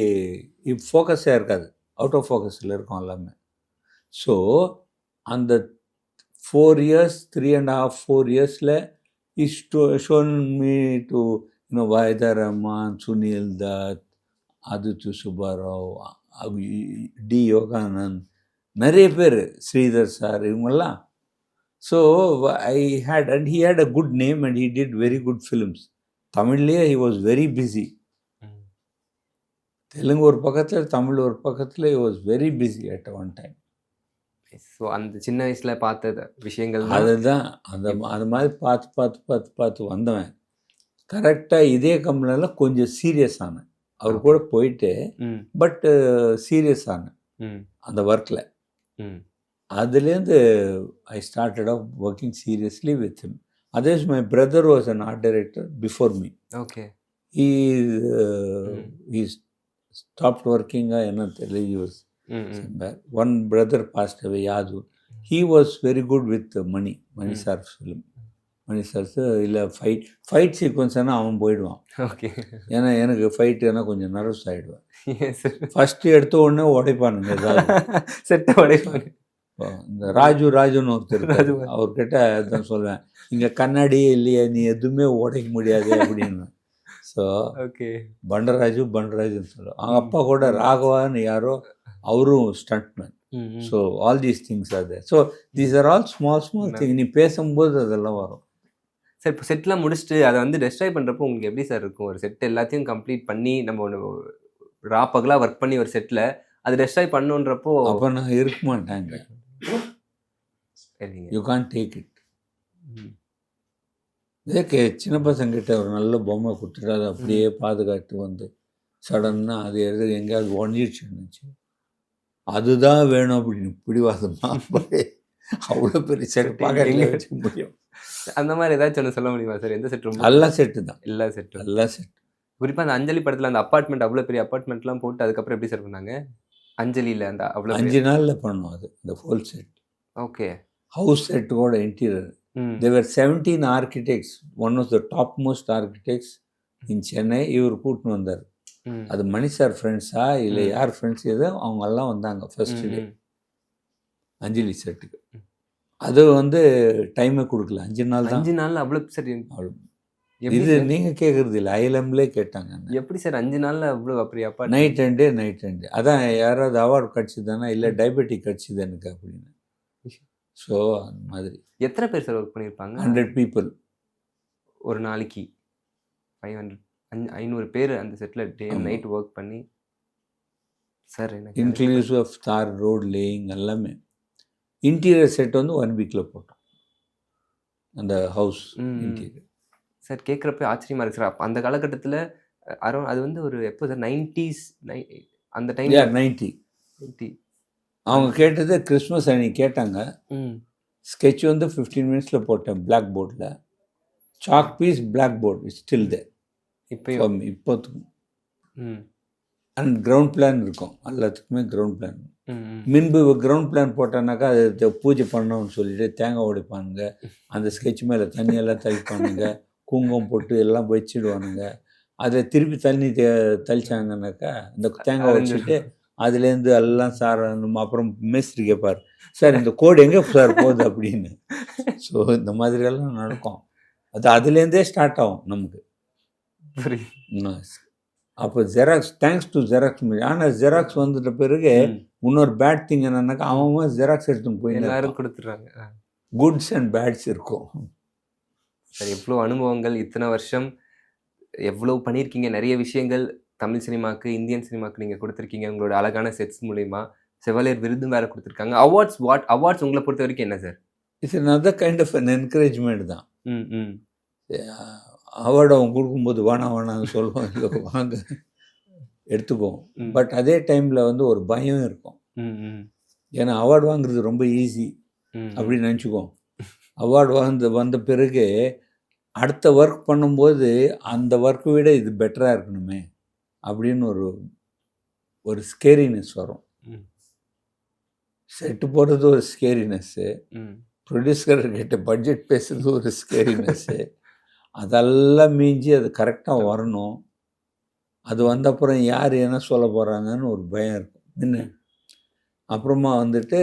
ஃபோக்கஸாக இருக்காது, அவுட் ஆஃப் ஃபோக்கஸில் இருக்கும் எல்லாமே. ஸோ அந்த 4 years 3.5 4 yearsல இஸ் ஷோன் மீ டு வாய்தா ரஹ்மான், சுனில் தத், ஆதித்ய சுப்பாராவ், டி யோகானந்த், நிறைய பேர், ஸ்ரீதர் சார், இவங்கெல்லாம். So I had and he had a good name and he did very good films. தமிழ்லேயே he was very busy. Telugu ஒரு பக்கத்தில், தமிழ் ஒரு பக்கத்தில், he was very busy at one time. So அந்த சின்ன வயசுல பார்த்த விஷயங்கள் அதுதான் அது மாதிரி பார்த்து பார்த்து பார்த்து பார்த்து வந்தவன். கரெக்டாக இதே கம்பெனியில் கொஞ்சம் சீரியஸ் ஆனேன். அவர் கூட போயிட்டு பட் சீரியஸ் ஆனேன் அந்த ஒர்க்கில். அதுலேருந்து I started off working seriously with him. Others my brother was an art director before me. Okay he stopped working என்ன தெரியல. he was one brother passed away, Yadu. He was very good with money sir film. Mani sir இல்லை fight சீக்வன்ஸ்னா அவன் போயிடுவான். Okay ஏன்னா எனக்கு ஃபைட்டுனா கொஞ்சம் nervous ஆகிடுவேன். First எடுத்த உடனே உடைப்பானுங்க ஏதாவது செட்டை உடைப்பாங்க. இந்த ராஜுன்னு ஒருத்தர் இருக்காரு, அவர்கிட்ட அதான் சொல்லுவேன், இங்கே கண்ணாடியே இல்லையா, நீ எதுவுமே உடைக்க முடியாது அப்படின்னு. ஸோ ஓகே பண்டராஜுன்னு சொல்லுவோம். அவங்க அப்பா கூட ராகவான்னு யாரோ, அவரும் stuntman. So all these things are there. So these are all small thing. நீ பேசும்போது அதெல்லாம் வரும். சார் இப்போ செட்லாம் முடிச்சுட்டு அதை வந்து டெஸ்ட்ராய் பண்ணுறப்போ உங்களுக்கு எப்படி சார் இருக்கும்? ஒரு செட் எல்லாத்தையும் கம்ப்ளீட் பண்ணி நம்ம ஒன்று ராப்பகலாக ஒர்க் பண்ணி ஒரு செட்டில் அது டெஸ்ட்ராய் பண்ணுன்றப்போ அப்போ நான் இருக்க மாட்டேங்க. You can't take it. இதே சின்ன பசங்கிட்ட ஒரு நல்ல பொம்மை கொடுத்துட்டு அதை அப்படியே பாதுகாத்து வந்து சடனாக அது எங்கேயாவது உடஞ்சிடுச்சு இருந்துச்சு, அதுதான் வேணும் அப்படின்னு பிடிவாதமா அவ்வளோ பெரிய செட் பாக்கெட்ல வச்சுக்க முடியும். அந்த மாதிரி ஏதாச்சும் ஒன்று சொல்ல முடியுமா சார்? எந்த செட் ரொம்ப எல்லா செட்டு தான், எல்லா செட்டு எல்லா செட். குறிப்பாக அந்த அஞ்சலி படத்தில் அந்த அப்பார்ட்மெண்ட், அவ்வளோ பெரிய அப்பார்ட்மெண்ட்லாம் போட்டு அதுக்கப்புறம் எப்படி சார் பண்ணாங்க அஞ்சலியில்? அந்த அவ்வளோ 5 நாளில் பண்ணோம் அது, இந்த whole set. Okay house set கூட interior. There were 17 architects. One of the topmost architects in Chennai. இவர் கூட்டின்னு வந்தார். அது மணி சார் ஃப்ரெண்ட்ஸா இல்லை யார் ஃப்ரெண்ட்ஸ் எதோ அவங்க எல்லாம் வந்தாங்க ஃபர்ஸ்ட் டே அஞ்சலி செட்டுக்கு. அது வந்து டைமே கொடுக்கல, 5 நாள் தான். 5 நாள் அவ்வளோ சரி. அவ்வளோ இது நீங்கள் கேட்குறது இல்லை, ஐஎல்எம்லே கேட்டாங்க. எப்படி சார் 5 நாளில் அவ்வளோ அப்படியா? நைட் அண்ட் டே. அதான் யாராவது அவார்டு கிடச்சிதானா இல்லை டயபெட்டிக் கிடச்சிது எனக்கு அப்படின்னு. ஸோ அந்த மாதிரி. எத்தனை பேர் சார் ஒர்க் பண்ணியிருப்பாங்க? 100 people ஒரு நாளைக்கு. 500 பேர் அந்த settle day and night work பண்ணி சார் எனக்கு இன்க்ளூசிவ் ஆஃப் தார் ரோட் லேயிங் எல்லாமே. இன்டீரியர் செட் வந்து 1 weekல போட்டோம் அந்த ஹவுஸ் இன்டீரியர். சார் கேட்குறப்ப ஆச்சரியமாக இருக்கு சார். அந்த காலகட்டத்தில் அரௌண்ட் அது வந்து ஒரு எப்போ சார் 90s அந்த டைம் 90 அவங்க கேட்டது கிறிஸ்மஸ் அன்னைக்கு கேட்டாங்க. ஸ்கெட்ச் வந்து 15 minutesல போட்டேன் பிளாக் போர்டில். Chalk piece black board still there இப்போத்துக்கும். அண்ட் கிரவுண்ட் பிளான் இருக்கும் எல்லாத்துக்குமே. கிரவுண்ட் பிளான் முன்பு கிரவுண்ட் பிளான் போட்டோன்னாக்கா அது பூஜை பண்ணணும்னு சொல்லிட்டு தேங்காய் உடைப்பானுங்க, அந்த ஸ்கெட்ச் மேலே தண்ணியெல்லாம் தெளிப்பானுங்க, குங்குமம் போட்டு எல்லாம் வச்சிடுவானுங்க. அதை திருப்பி தண்ணி தெளிச்சாங்கன்னாக்கா இந்த தேங்காய் வச்சுட்டு அதுலேருந்து எல்லாம் சார் அப்புறம் மேஸ்திரி கேட்பார், சார் இந்த கோடு எங்கே சார் போகுது அப்படின்னு. ஸோ இந்த மாதிரியெல்லாம் நடக்கும். அதுலேருந்தே ஸ்டார்ட் ஆகும் நமக்கு. அப்போ xerox thanks to xerox media. ஆனால் ஜெராக்ஸ் வந்துட்ட பிறகு இன்னொரு பேட் திங் என்னன்னாக்கா அவன் ஜெராக்ஸ் எடுத்துன்னு போய் எல்லாரும் கொடுத்துட்றாங்க. குட்ஸ் அண்ட் பேட்ஸ் இருக்கும். சார் எவ்வளோ அனுபவங்கள், இத்தனை வருஷம் எவ்வளோ பண்ணியிருக்கீங்க, நிறைய விஷயங்கள் தமிழ் சினிமாவுக்கு, இந்தியன் சினிமாவுக்கு நீங்கள் கொடுத்துருக்கீங்க. உங்களோட அழகான செட்ஸ் மூலிமா செவாலியர் விருதும் வேறு கொடுத்துருக்காங்க. அவார்ட்ஸ் உங்களை பொறுத்த வரைக்கும் என்ன sir? It's another kind of an encouragement தான். ம் ம் அவார்டு அவன் கொடுக்கும்போது வேணாம்னு சொல்லுவோம், இல்லை வாங்க எடுத்துக்குவோம். பட் அதே டைமில் வந்து ஒரு பயம் இருக்கும். ம் ம் ஏன்னா அவார்டு வாங்குறது ரொம்ப ஈஸி அப்படின்னு நினச்சிக்குவோம். அவார்டு வந்த பிறகு அடுத்த ஒர்க் பண்ணும்போது அந்த ஒர்க்கை விட இது பெட்டராக இருக்கணுமே அப்படின்னு ஒரு ஸ்கேரினஸ் வரும். செட்டு போடுறது ஒரு ஸ்கேரினஸ்ஸு, ப்ரொடியூசர்கிட்ட பட்ஜெட் பேசுறது ஒரு ஸ்கேரினஸ்ஸு, அதெல்லாம் மீஞ்சி அது கரெக்டாக வரணும். அது வந்த அப்புறம் யார் என்ன சொல்ல போகிறாங்கன்னு ஒரு பயம் இருக்கும் என்ன. அப்புறமா வந்துட்டு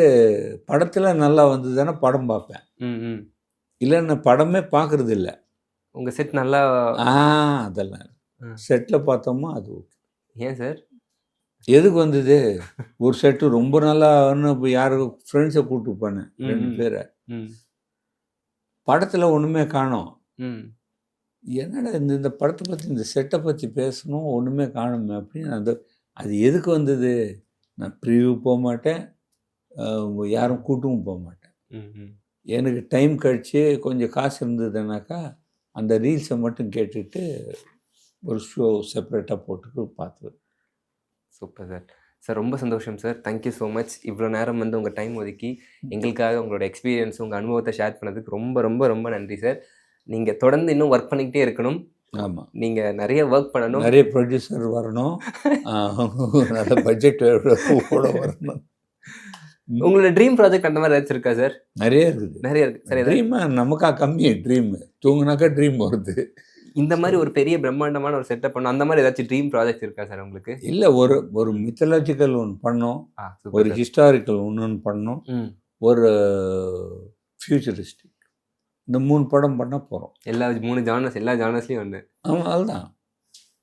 படத்தில் நல்லா வந்ததுன்னா படம் பார்ப்பேன், இல்லைன்னா படமே பார்க்குறது இல்லை. உங்கள் செட் நல்லா அதெல்லாம் செட்டில் பார்த்தோமா அது ஓகே. ஏன் சார்? எதுக்கு வந்தது ஒரு செட்டு ரொம்ப நல்லா இப்போ யாரு ஃப்ரெண்ட்ஸை கூப்பிட்டு போனேன் 2 பேரை, படத்தில் ஒன்றுமே காணோம். என்னடா இந்த படத்தை பற்றி இந்த செட்டை பற்றி பேசணும், ஒன்றுமே காணுமே அப்படின்னு. அது எதுக்கு வந்தது? நான் ப்ரிவியூ போக மாட்டேன், யாரும் கூட்டவும் போக மாட்டேன். எனக்கு டைம் கழிச்சு கொஞ்சம் காசு இருந்ததுனாக்கா அந்த ரீல்ஸை மட்டும் கேட்டுட்டு ஒரு ஷோ செப்பரேட்டாக போட்டுட்டு பார்த்துவேன். Super sir. சார் ரொம்ப சந்தோஷம் சார். Thank you so much. இவ்வளோ நேரம் வந்து உங்கள் டைம் ஒதுக்கி எங்களுக்காக உங்களோட எக்ஸ்பீரியன்ஸ், உங்கள் அனுபவத்தை ஷேர் பண்ணதுக்கு ரொம்ப ரொம்ப ரொம்ப நன்றி சார். நீங்கள் தொடர்ந்து இன்னும் ஒர்க் பண்ணிக்கிட்டே இருக்கணும். ஆமாம், நீங்கள் நிறைய ஒர்க் பண்ணணும், நிறைய ப்ரொடியூசர் வரணும், நல்ல பட்ஜெட் கூட வரணும். உங்களோட ட்ரீம் ப்ராஜெக்ட் அந்த மாதிரி ஏதாச்சும் இருக்கா சார்? நிறைய இருக்குது. நிறைய இருக்குது சார். ட்ரீமா நமக்கா கம்மி ட்ரீம், தூங்குனாக்கா ட்ரீம் வருது. இந்த மாதிரி ஒரு பெரிய பிரம்மாண்டமான ஒரு செட்டப் பண்ணணும், அந்த மாதிரி ஏதாச்சும் ட்ரீம் ப்ராஜெக்ட் இருக்கா சார் உங்களுக்கு? இல்லை, ஒரு மித்தாலஜிக்கல் ஒன்று பண்ணோம், ஒரு ஹிஸ்டாரிக்கல் ஒன்று பண்ணோம், ஒரு ஃபியூச்சரிஸ்டிக், இந்த 3 படம் பண்ண போகிறோம். எல்லா 3 ஜானர்ஸ், எல்லா ஜானர்ஸ்லையும் ஒன்று. ஆமாம், அதுதான்.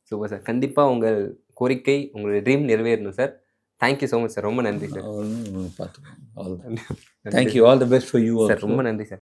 Super sir. கண்டிப்பாக உங்கள் கோரிக்கை, உங்களுடைய ட்ரீம் நிறைவேறணும் sir. Thank you so much sir. ரொம்ப நன்றி சார். பார்த்துக்கோங்க. அவ்வளோதான். Thank you. All the best for you sir. ரொம்ப நன்றி சார்.